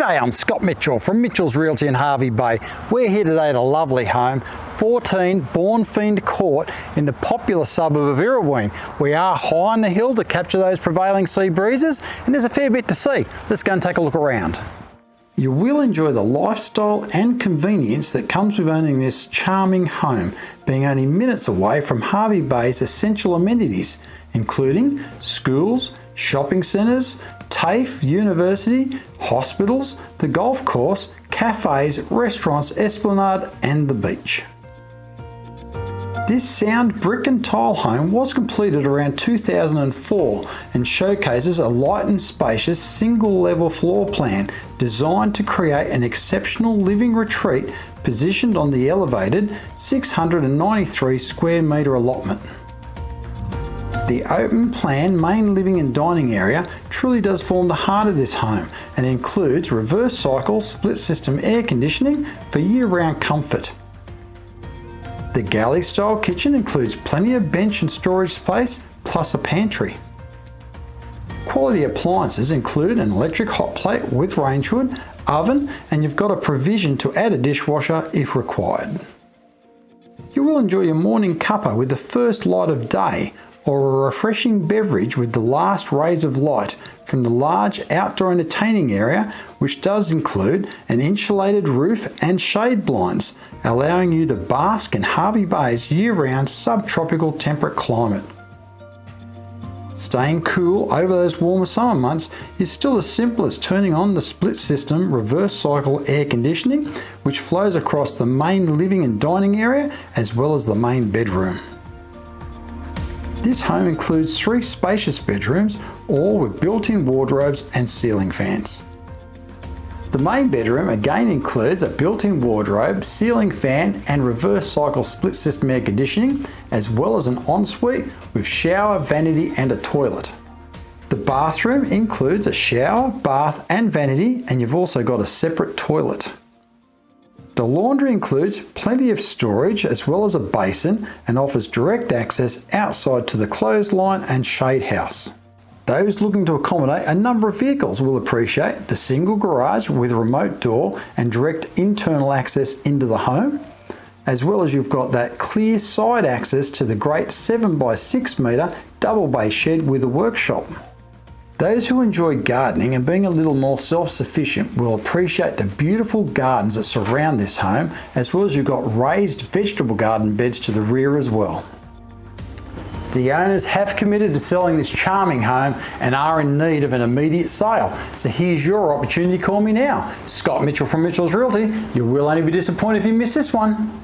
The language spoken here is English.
G'day, I'm Scott Mitchell from Mitchell's Realty in Hervey Bay. We're here today at a lovely home, 14 Baunfiend Court in the popular suburb of Urraween. We are high on the hill to capture those prevailing sea breezes, and there's a fair bit to see. Let's go and take a look around. You will enjoy the lifestyle and convenience that comes with owning this charming home, being only minutes away from Hervey Bay's essential amenities, including schools, shopping centres, TAFE, university, hospitals, the golf course, cafes, restaurants, esplanade and the beach. This sound brick and tile home was completed around 2004 and showcases a light and spacious single level floor plan designed to create an exceptional living retreat positioned on the elevated 693 square metre allotment. The open plan main living and dining area truly does form the heart of this home and includes reverse cycle split system air conditioning for year-round comfort. The galley style kitchen includes plenty of bench and storage space plus a pantry. Quality appliances include an electric hot plate with range hood, oven, and you've got a provision to add a dishwasher if required. You will enjoy your morning cuppa with the first light of day, or a refreshing beverage with the last rays of light from the large outdoor entertaining area, which does include an insulated roof and shade blinds, allowing you to bask in Hervey Bay's year-round subtropical temperate climate. Staying cool over those warmer summer months is still as simple as turning on the split system reverse cycle air conditioning, which flows across the main living and dining area as well as the main bedroom. This home includes 3 spacious bedrooms, all with built-in wardrobes and ceiling fans. The main bedroom again includes a built-in wardrobe, ceiling fan and reverse cycle split system air conditioning, as well as an ensuite with shower, vanity and a toilet. The bathroom includes a shower, bath and vanity, and you've also got a separate toilet. The laundry includes plenty of storage as well as a basin and offers direct access outside to the clothesline and shade house. Those looking to accommodate a number of vehicles will appreciate the single garage with a remote door and direct internal access into the home, as well as you've got that clear side access to the great 7x6 metre double bay shed with a workshop. Those who enjoy gardening and being a little more self-sufficient will appreciate the beautiful gardens that surround this home, as well as you've got raised vegetable garden beds to the rear as well. The owners have committed to selling this charming home and are in need of an immediate sale. So here's your opportunity, call me now. Scott Mitchell from Mitchell's Realty. You will only be disappointed if you miss this one.